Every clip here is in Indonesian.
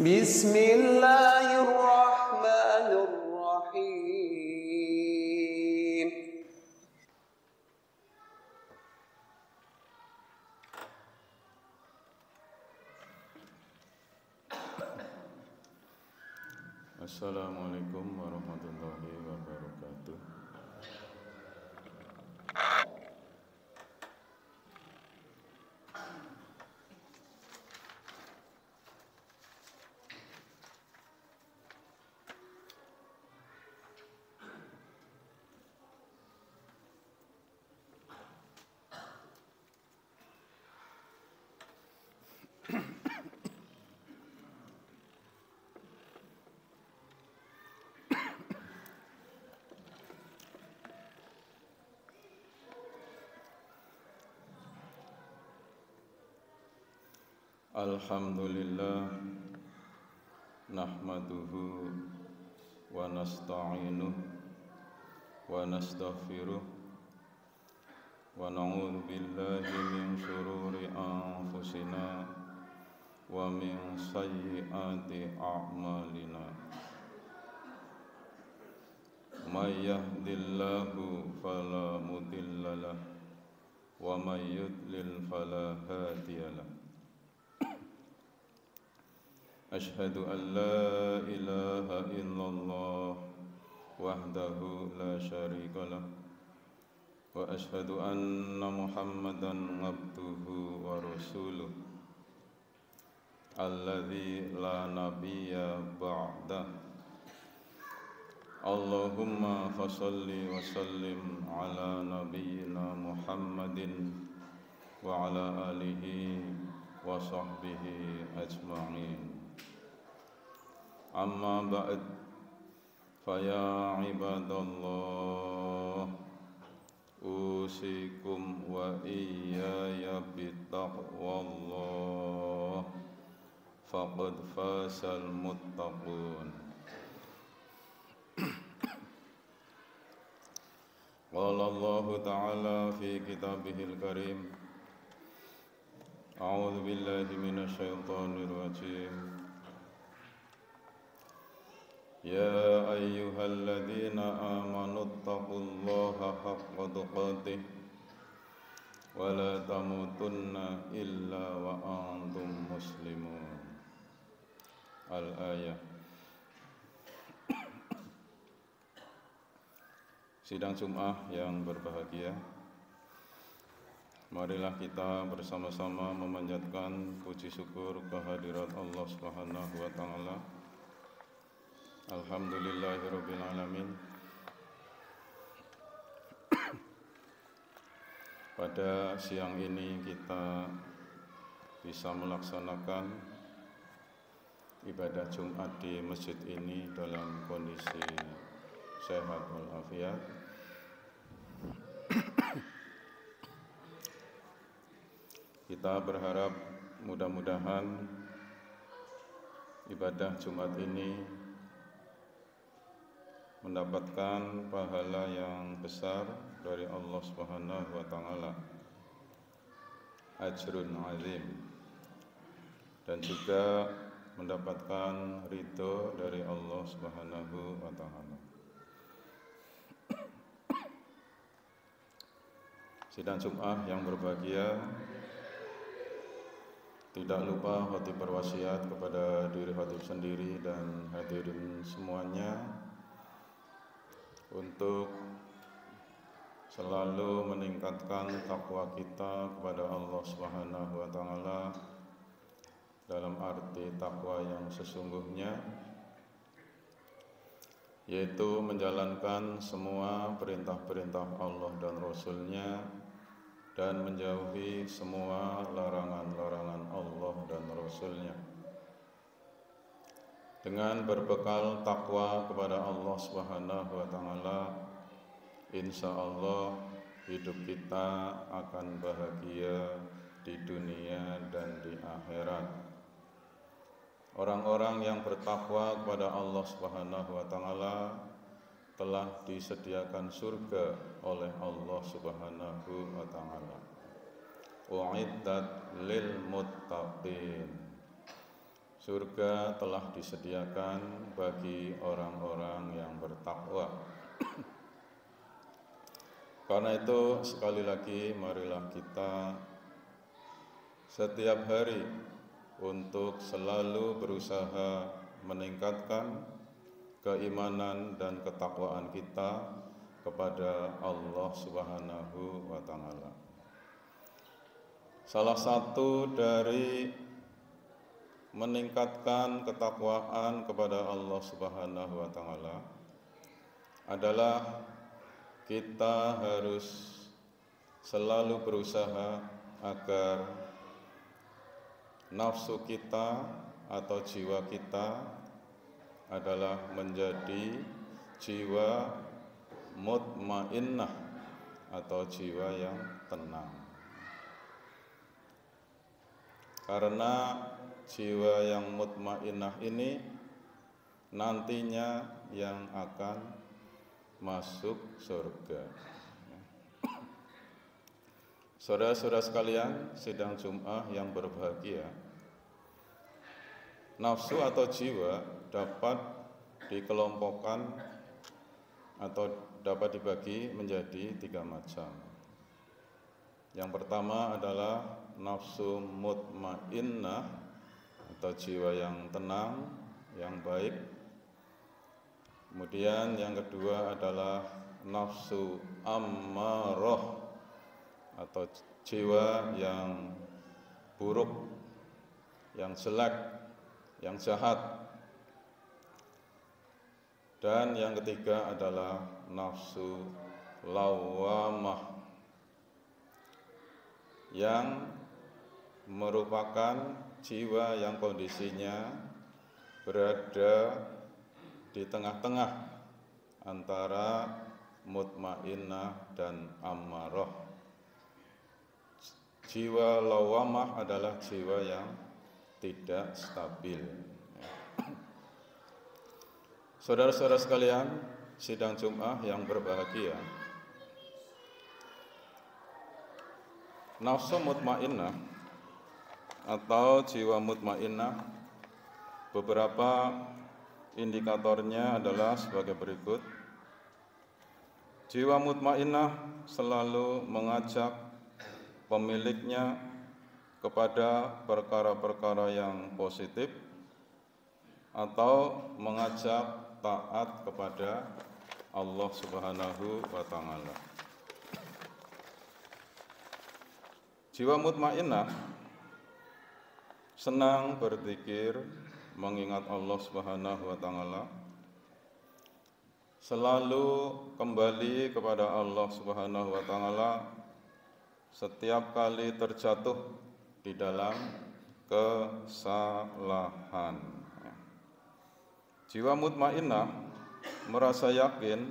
Bismillahirrahmanirrahim. Assalamualaikum warahmatullahi wabarakatuh. Alhamdulillah, nahmaduhu wa nasta'inuh wa nastaghfiruh wa na'udzu billahi min syururi anfusina wa min sayyiati a'malina. May yahdihillahu fala mudhillalah wa may yudlil fala hadiyalah. Ashhadu an la ilaha illallah wahdahu la syarikalah wa ashhadu anna Muhammadan abduhu wa rasuluh alladzi la nabiyya ba'dah. Allahumma fasholli wa sallim ala nabiyyina Muhammadin wa ala alihi wa sahbihi ajma'in. Amma ba'd, faya ibadallah, usikum wa iyaya bittaqwallah, faqad fasal muttaqun. Qala Allah ta'ala fi kitabihil karim, a'udzu billahi minasy syaithanir rajim. Ya ayyuhalladzina amanu taqullaha haqqa tuqatih wa la tamutunna illa wa antum muslimun. Al-ayah. Sidang Jum'ah yang berbahagia, marilah kita bersama-sama memanjatkan puji syukur kehadirat Allah Subhanahu wa taala. Alhamdulillahirabbil alamin. Pada siang ini kita bisa melaksanakan ibadah Jumat di masjid ini dalam kondisi sehat walafiat. Kita berharap mudah-mudahan ibadah Jumat ini mendapatkan pahala yang besar dari Allah Subhanahu wa taala, ajrun azim, dan juga mendapatkan ridho dari Allah Subhanahu wa taala. Sidang Jum'ah yang berbahagia, tidak lupa khatib berwasiat kepada diri khatib sendiri dan hadirin semuanya untuk selalu meningkatkan takwa kita kepada Allah Subhanahu wa taala dalam arti takwa yang sesungguhnya, yaitu menjalankan semua perintah-perintah Allah dan Rasul-Nya dan menjauhi semua larangan-larangan Allah dan Rasul-Nya. Dengan berbekal takwa kepada Allah Subhanahu wa taala, insya Allah hidup kita akan bahagia di dunia dan di akhirat. Orang-orang yang bertakwa kepada Allah Subhanahu wa taala telah disediakan surga oleh Allah Subhanahu wa taala. U'iddat lil muttaqin. surga telah disediakan bagi orang-orang yang bertakwa. Karena itu sekali lagi marilah kita setiap hari untuk selalu berusaha meningkatkan keimanan dan ketakwaan kita kepada Allah Subhanahu wa taala. Salah satu dari meningkatkan ketakwaan kepada Allah Subhanahu wa taala adalah kita harus selalu berusaha agar nafsu kita atau jiwa kita adalah menjadi jiwa mutmainnah atau jiwa yang tenang. Karena jiwa yang mutmainnah ini nantinya yang akan masuk surga. Saudara-saudara sekalian, sidang Jumat yang berbahagia, nafsu atau jiwa dapat dikelompokkan atau dapat dibagi menjadi 3 macam. Yang pertama adalah nafsu mutmainnah atau jiwa yang tenang, yang baik. Kemudian yang kedua adalah nafsu ammarah atau jiwa yang buruk, yang jelek, yang jahat. Dan yang ketiga adalah nafsu lawamah yang merupakan jiwa yang kondisinya berada di tengah-tengah antara mutmainnah dan ammarah. Jiwa lawamah adalah jiwa yang tidak stabil. Saudara-saudara sekalian, sidang Jumat yang berbahagia, nafsu mutmainnah atau jiwa mutmainnah, beberapa indikatornya adalah sebagai berikut. Jiwa mutmainnah selalu mengajak pemiliknya kepada perkara-perkara yang positif atau mengajak taat kepada Allah Subhanahu wa taala. Jiwa mutmainnah senang berzikir, mengingat Allah Subhanahu wa taala, selalu kembali kepada Allah Subhanahu wa taala setiap kali terjatuh di dalam kesalahan. Jiwa mutmainnah merasa yakin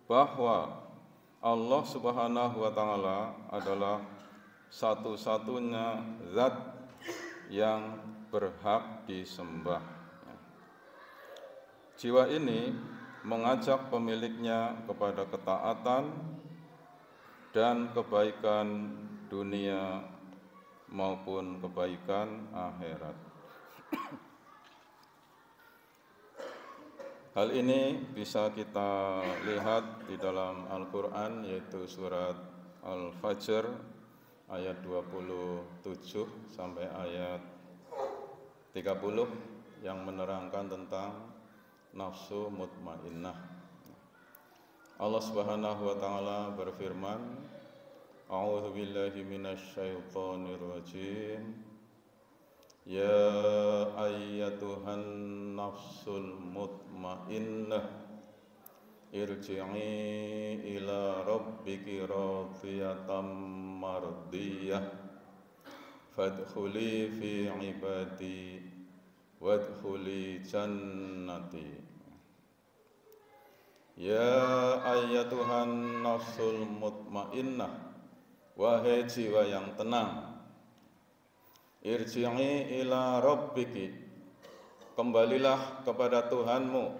bahwa Allah Subhanahu wa taala adalah satu-satunya zat yang berhak disembah. Jiwa ini mengajak pemiliknya kepada ketaatan dan kebaikan dunia maupun kebaikan akhirat. Hal ini bisa kita lihat di dalam Al-Quran, yaitu surat Al-Fajr ayat 27 sampai ayat 30 yang menerangkan tentang nafsu mutmainnah. Allah Subhanahu wa taala berfirman, A'udzu billahi minasyaitonir rajim. Ya ayyatuhan nafsul mutmainnah irji'i ila rabbiki radiyatan mardiyah fadkhuli fi ibadi wadkhuli jannati. Ya ayyatuhan nafsul mutmainnah, wahai jiwa yang tenang, irji'i ila rabbiki, kembalilah kepada Tuhanmu,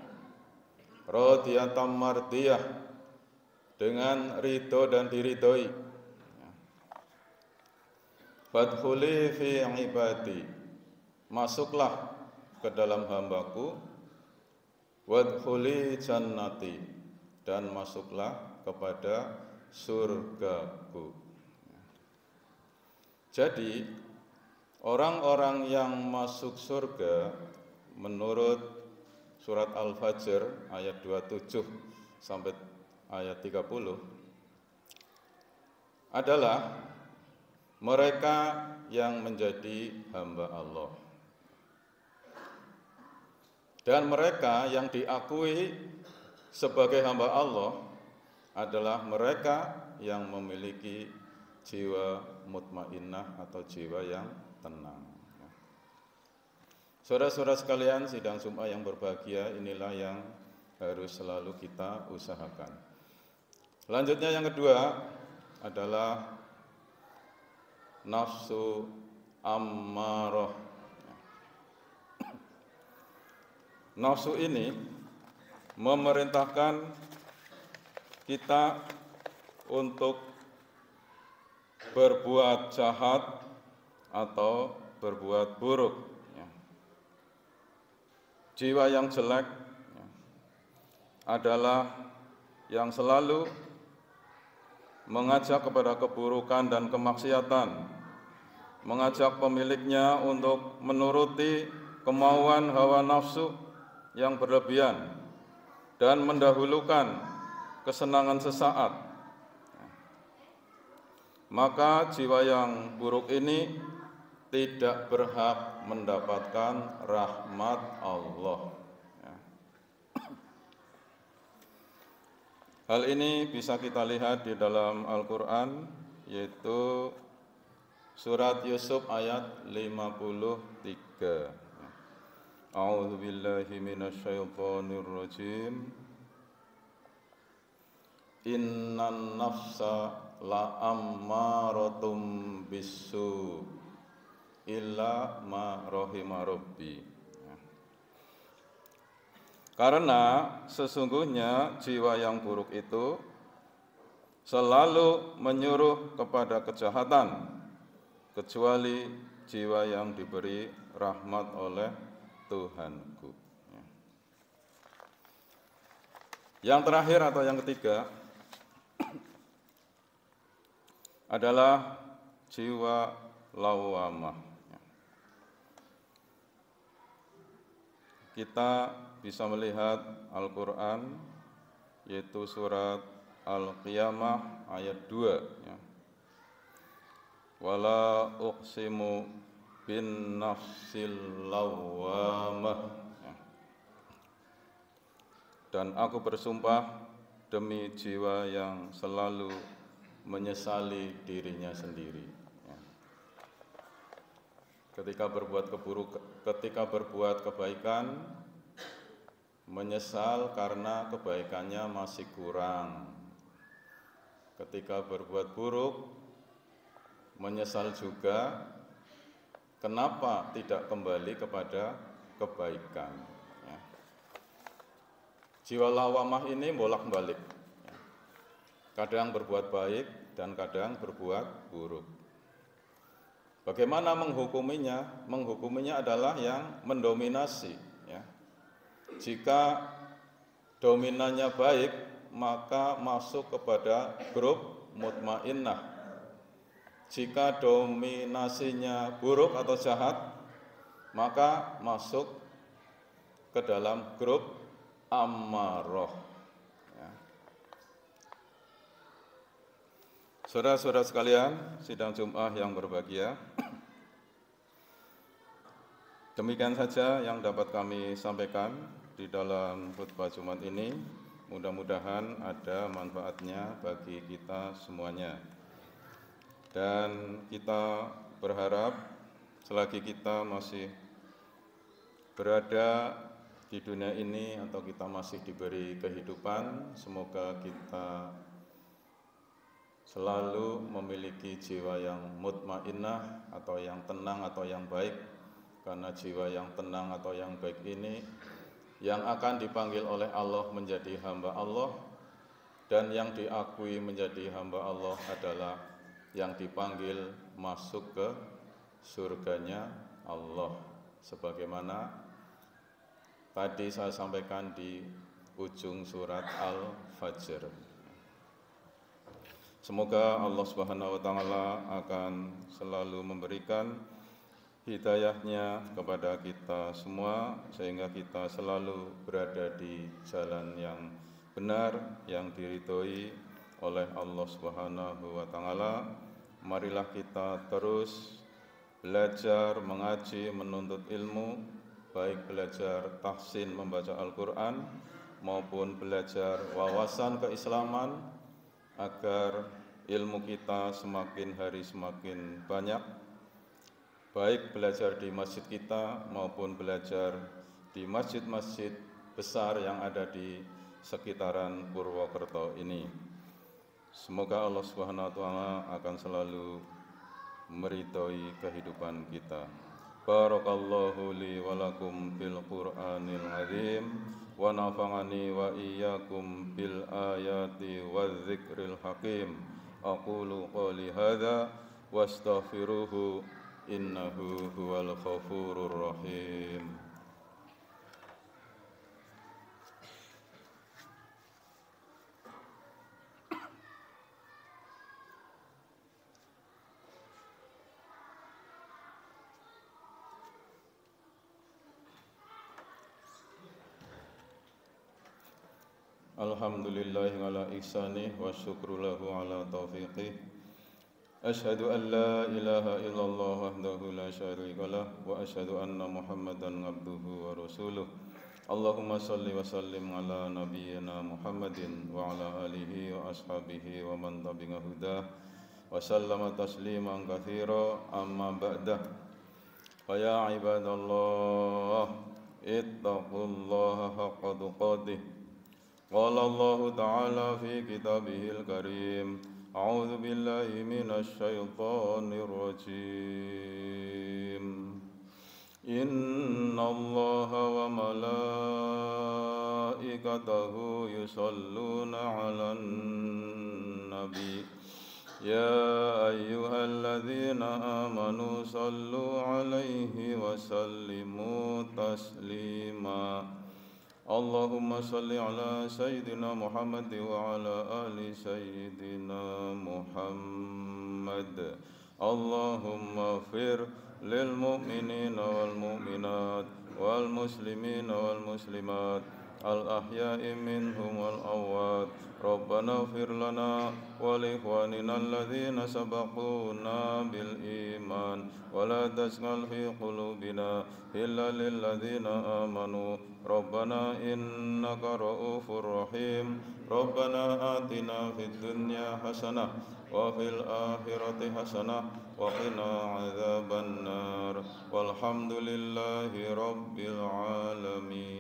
radiyatan mardiyah, dengan ridho dan diridhoi. Fadkhuli fi ibadi, masuklah ke dalam hambaku, wadkhuli jannati, dan masuklah kepada surgaku. Jadi orang-orang yang masuk surga menurut surat Al-Fajr ayat 27 sampai ayat 30 adalah mereka yang menjadi hamba Allah. Dan mereka yang diakui sebagai hamba Allah adalah mereka yang memiliki jiwa mutmainnah atau jiwa yang tenang. Saudara-saudara sekalian, sidang Jumat yang berbahagia, inilah yang harus selalu kita usahakan. Selanjutnya yang kedua adalah nafsu ammarah. Nafsu ini memerintahkan kita untuk berbuat jahat atau berbuat buruk. Jiwa yang jelek adalah yang selalu mengajak kepada keburukan dan kemaksiatan, mengajak pemiliknya untuk menuruti kemauan hawa nafsu yang berlebihan dan mendahulukan kesenangan sesaat. Maka jiwa yang buruk ini tidak berhak mendapatkan rahmat Allah. Hal ini bisa kita lihat di dalam Al-Quran, yaitu surat Yusuf ayat 53. A'udzu billahi minasyaitonir rajim. Innan nafsa la'ammaratum bisu illa ma rahima rabbi. Karena sesungguhnya jiwa yang buruk itu selalu menyuruh kepada kejahatan, kecuali jiwa yang diberi rahmat oleh Tuhanku. Yang terakhir atau yang ketiga adalah jiwa lawamah. Kita bisa melihat Al-Quran, yaitu surat Al-Qiyamah ayat 2. Wala uqsimu bin nafsil lawamah. Dan aku bersumpah demi jiwa yang selalu menyesali dirinya sendiri. Ketika berbuat kebaikan, menyesal karena kebaikannya masih kurang. Ketika berbuat buruk, menyesal juga kenapa tidak kembali kepada kebaikan. Jiwa lawamah ini bolak-balik. Kadang berbuat baik dan kadang berbuat buruk. Bagaimana menghukuminya? Menghukuminya adalah yang mendominasi. Jika dominannya baik, maka masuk kepada grup mutmainnah. Jika dominasinya buruk atau jahat, maka masuk ke dalam grup ammarah. Saudara-saudara sekalian, sidang Jumat yang berbahagia, demikian saja yang dapat kami sampaikan di dalam khutbah Jumat ini. Mudah-mudahan ada manfaatnya bagi kita semuanya. Dan kita berharap selagi kita masih berada di dunia ini atau kita masih diberi kehidupan, semoga kita selalu memiliki jiwa yang mutmainnah atau yang tenang atau yang baik. Karena jiwa yang tenang atau yang baik ini yang akan dipanggil oleh Allah menjadi hamba Allah, dan yang diakui menjadi hamba Allah adalah yang dipanggil masuk ke surganya Allah, sebagaimana tadi saya sampaikan di ujung surat Al-Fajr. Semoga Allah Subhanahu wa taala akan selalu memberikan hidayahnya kepada kita semua sehingga kita selalu berada di jalan yang benar, yang diridhoi oleh Allah Subhanahu wa taala. Marilah kita terus belajar, mengaji, menuntut ilmu, baik belajar tahsin membaca Al-Quran maupun belajar wawasan keislaman, agar ilmu kita semakin hari semakin banyak, baik belajar di masjid kita maupun belajar di masjid-masjid besar yang ada di sekitaran Purwokerto ini. Semoga Allah Subhanahu wa taala akan selalu meridhoi kehidupan kita. Barakallahu li wa lakum bil Qur'anil azim wa nafa'ani wa iyyakum bil ayati wadh-dzikril hakim. Aqulu qouli hadza wastaghfiruhu innahu huwal ghafurur rahim. Alhamdulillahi ala ihsanih wa syukru lahu ala taufiqih. Asyhadu an la ilaha illallah wahdahu la syarika lah wa asyhadu anna Muhammadan abduhu wa rasuluh. Allahumma salli wa sallim ala nabiyyina Muhammadin wa ala alihi wa ashabihi wa man tabi'a hudah wa sallama tasliman katsira, amma ba'dah. Fa ya ibadallah ittaqullaha haqqa tuqatih. Qala Allah Ta'ala fi kitabihil karim, a'udzu billahi minasy syaithanir rajim. Innallaha wa malaikatahu yusholluna 'alan nabi. Ya ayyuhalladzina amanu shallu 'alaihi wa sallimu taslima. Allahumma salli ala Sayyidina Muhammad wa ala ali Sayyidina Muhammad. Allahumma fir lil mu'minina wal mu'minat wal muslimina wal muslimat al ahya'i minhum wal amwat. Rabbana fir lana wa li ikhwanina alladhina sabaquna bil iman wa la taj'al fi qulubina illa lil ladzina amanu. Rabbana innaka ra'ufur rahim. Rabbana atina fid dunya hasanah wa fil akhirati hasanah wa qina adzabannar. Walhamdulillahi rabbil alamin.